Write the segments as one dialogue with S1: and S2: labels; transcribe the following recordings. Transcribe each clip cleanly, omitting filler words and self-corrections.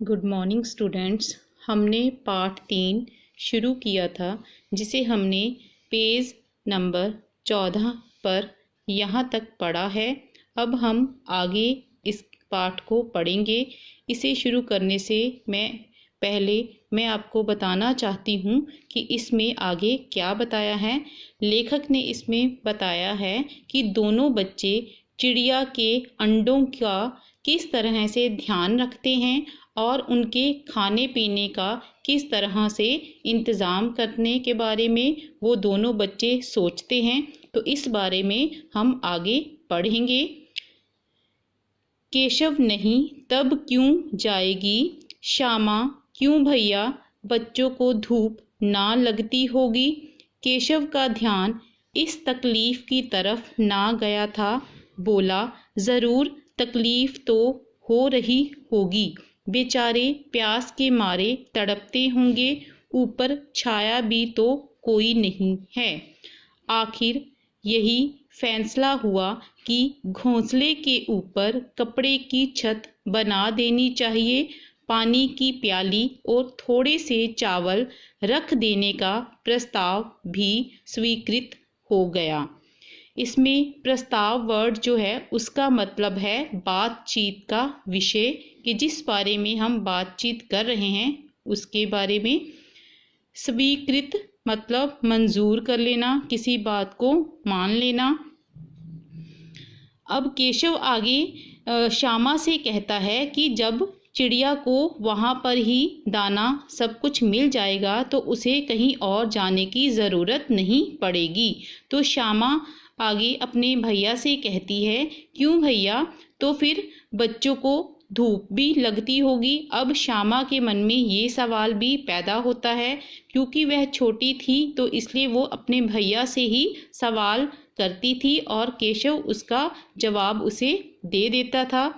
S1: Good morning students. हमने part 3 शुरू किया था, जिसे हमने पेज नंबर 14 पर यहाँ तक पढ़ा है। अब हम आगे इस पाठ को पढ़ेंगे। इसे शुरू करने से पहले मैं आपको बताना चाहती हूँ कि इसमें आगे क्या बताया है। लेखक ने इसमें बताया है कि दोनों बच्चे चिड़िया के अंडों का किस तरह से ध्यान रखते हैं और उनके खाने पीने का किस तरह से इंतज़ाम करने के बारे में वो दोनों बच्चे सोचते हैं। तो इस बारे में हम आगे पढ़ेंगे। केशव नहीं तब क्यों जाएगी श्यामा, क्यों भैया बच्चों को धूप ना लगती होगी। केशव का ध्यान इस तकलीफ की तरफ ना गया था। बोला, ज़रूर तकलीफ तो हो रही होगी, बेचारे प्यास के मारे तड़पते होंगे, ऊपर छाया भी तो कोई नहीं है। आखिर यही फैसला हुआ कि घोंसले के ऊपर कपड़े की छत बना देनी चाहिए। पानी की प्याली और थोड़े से चावल रख देने का प्रस्ताव भी स्वीकृत हो गया। इसमें प्रस्ताव वर्ड जो है उसका मतलब है बातचीत का विषय, कि जिस बारे में हम बातचीत कर रहे हैं उसके बारे में। स्वीकृत मतलब मंजूर कर लेना, किसी बात को मान लेना। अब केशव आगे श्यामा से कहता है कि जब चिड़िया को वहाँ पर ही दाना सब कुछ मिल जाएगा तो उसे कहीं और जाने की ज़रूरत नहीं पड़ेगी। तो श्यामा आगे अपने भैया से कहती है, क्यों भैया, तो फिर बच्चों को धूप भी लगती होगी। अब श्यामा के मन में ये सवाल भी पैदा होता है, क्योंकि वह छोटी थी तो इसलिए वो अपने भैया से ही सवाल करती थी और केशव उसका जवाब उसे दे देता था।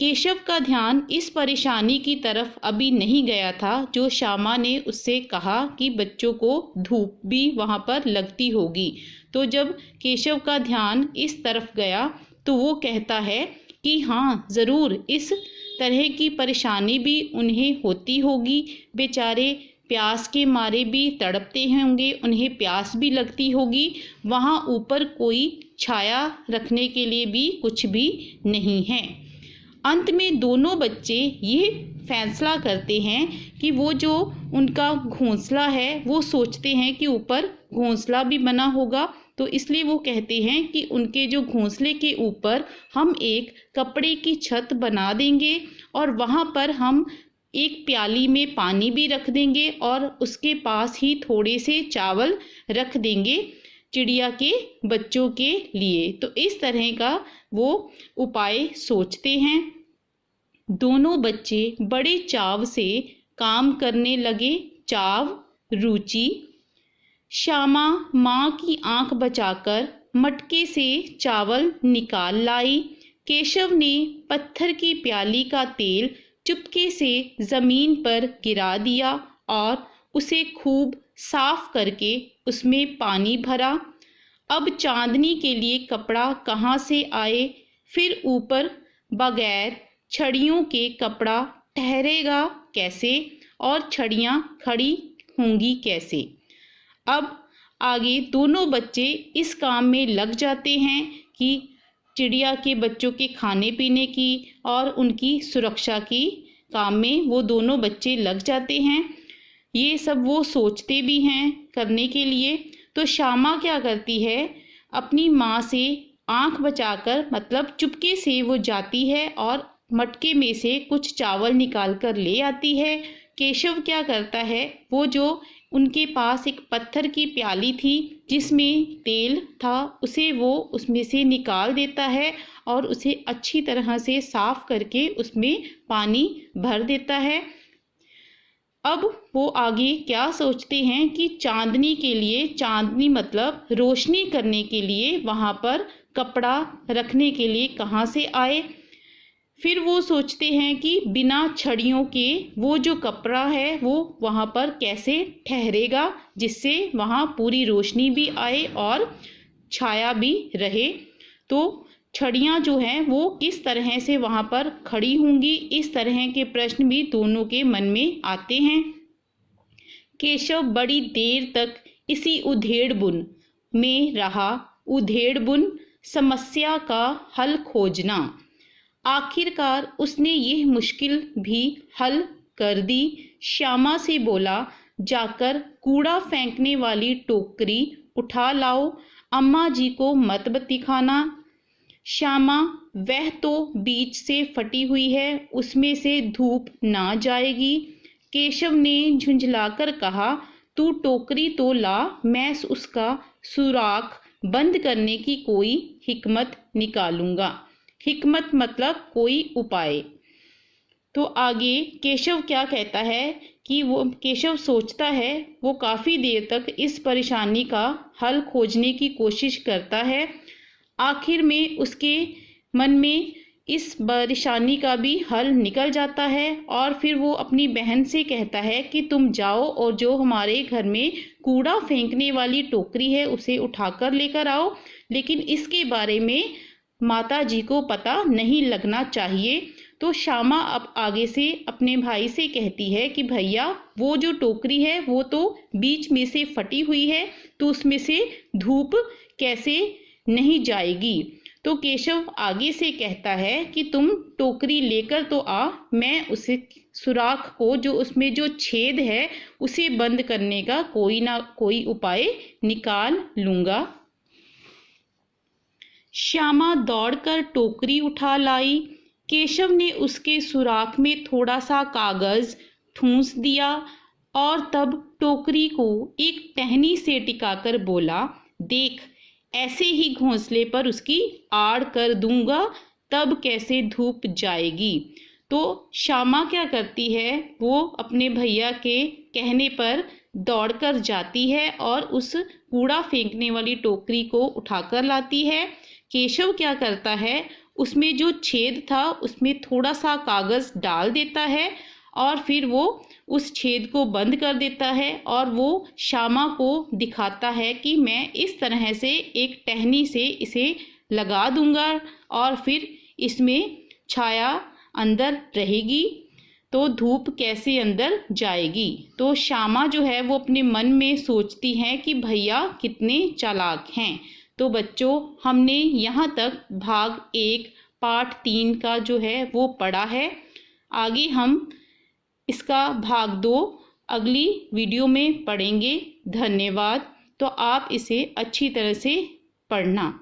S1: केशव का ध्यान इस परेशानी की तरफ अभी नहीं गया था जो श्यामा ने उससे कहा कि बच्चों को धूप भी वहाँ पर लगती होगी। तो जब केशव का ध्यान इस तरफ गया तो वो कहता है कि हाँ, ज़रूर इस तरह की परेशानी भी उन्हें होती होगी, बेचारे प्यास के मारे भी तड़पते होंगे, उन्हें प्यास भी लगती होगी, वहाँ ऊपर कोई छाया रखने के लिए भी कुछ भी नहीं है। अंत में दोनों बच्चे ये फैसला करते हैं कि वो जो उनका घोंसला है वो सोचते हैं कि ऊपर घोंसला भी बना होगा, तो इसलिए वो कहते हैं कि उनके जो घोंसले के ऊपर हम एक कपड़े की छत बना देंगे और वहाँ पर हम एक प्याली में पानी भी रख देंगे और उसके पास ही थोड़े से चावल रख देंगे चिड़िया के बच्चों के लिए। तो इस तरह का वो उपाय सोचते हैं। दोनों बच्चे बड़े चाव से काम करने लगे। चाव, रुचि। श्यामा माँ की आंख बचाकर मटके से चावल निकाल लाई। केशव ने पत्थर की प्याली का तेल चुपके से जमीन पर गिरा दिया और उसे खूब साफ करके उसमें पानी भरा। अब चांदनी के लिए कपड़ा कहाँ से आए, फिर ऊपर बगैर छड़ियों के कपड़ा ठहरेगा कैसे और छड़ियाँ खड़ी होंगी कैसे। अब आगे दोनों बच्चे इस काम में लग जाते हैं कि चिड़िया के बच्चों के खाने पीने की और उनकी सुरक्षा की काम में वो दोनों बच्चे लग जाते हैं। ये सब वो सोचते भी हैं करने के लिए। तो श्यामा क्या करती है, अपनी माँ से आंख बचाकर मतलब चुपके से वो जाती है और मटके में से कुछ चावल निकाल कर ले आती है। केशव क्या करता है, वो जो उनके पास एक पत्थर की प्याली थी जिसमें तेल था उसे वो उसमें से निकाल देता है और उसे अच्छी तरह से साफ करके उसमें पानी भर देता है। अब वो आगे क्या सोचते हैं कि चांदनी के लिए, चांदनी मतलब रोशनी करने के लिए वहाँ पर कपड़ा रखने के लिए कहाँ से आए। फिर वो सोचते हैं कि बिना छड़ियों के वो जो कपड़ा है वो वहाँ पर कैसे ठहरेगा, जिससे वहाँ पूरी रोशनी भी आए और छाया भी रहे। तो छड़ियाँ जो हैं वो किस तरह से वहाँ पर खड़ी होंगी, इस तरह के प्रश्न भी दोनों के मन में आते हैं। केशव बड़ी देर तक इसी उधेड़-बुन में रहा। उधेड़-बुन समस्या का हल खोजना। आखिरकार उसने यह मुश्किल भी हल कर दी। श्यामा से बोला, जाकर कूड़ा फेंकने वाली टोकरी उठा लाओ, अम्मा जी को मत दिखाना। श्यामा, वह तो बीच से फटी हुई है, उसमें से धूप ना जाएगी। केशव ने झुंझलाकर कहा, तू टोकरी तो ला, मैं उसका सुराख बंद करने की कोई हिकमत निकालूंगा। हिकमत मतलब कोई उपाय। तो आगे केशव क्या कहता है कि वो केशव सोचता है, वो काफ़ी देर तक इस परेशानी का हल खोजने की कोशिश करता है। आखिर में उसके मन में इस परेशानी का भी हल निकल जाता है और फिर वो अपनी बहन से कहता है कि तुम जाओ और जो हमारे घर में कूड़ा फेंकने वाली टोकरी है उसे उठाकर लेकर आओ, लेकिन इसके बारे में माता जी को पता नहीं लगना चाहिए। तो श्यामा अब आगे से अपने भाई से कहती है कि भैया, वो जो टोकरी है वो तो बीच में से फटी हुई है, तो उसमें से धूप कैसे नहीं जाएगी। तो केशव आगे से कहता है कि तुम टोकरी लेकर तो आ, मैं उसे सुराख को, जो उसमें जो छेद है उसे बंद करने का कोई ना कोई उपाय निकाल लूँगा। श्यामा दौड़कर टोकरी उठा लाई। केशव ने उसके सुराख में थोड़ा सा कागज ठूंस दिया और तब टोकरी को एक टहनी से टिकाकर बोला, देख, ऐसे ही घोंसले पर उसकी आड़ कर दूंगा, तब कैसे धूप जाएगी। तो श्यामा क्या करती है, वो अपने भैया के कहने पर दौड़कर जाती है और उस कूड़ा फेंकने वाली टोकरी को उठाकर लाती है। केशव क्या करता है, उसमें जो छेद था उसमें थोड़ा सा कागज़ डाल देता है और फिर वो उस छेद को बंद कर देता है और वो श्यामा को दिखाता है कि मैं इस तरह से एक टहनी से इसे लगा दूंगा और फिर इसमें छाया अंदर रहेगी, तो धूप कैसे अंदर जाएगी। तो श्यामा जो है वो अपने मन में सोचती है कि भैया कितने चालाक हैं। तो बच्चों, हमने यहाँ तक भाग 1 पाठ 3 का जो है वो पढ़ा है। आगे हम इसका भाग 2 अगली वीडियो में पढ़ेंगे। धन्यवाद। तो आप इसे अच्छी तरह से पढ़ना।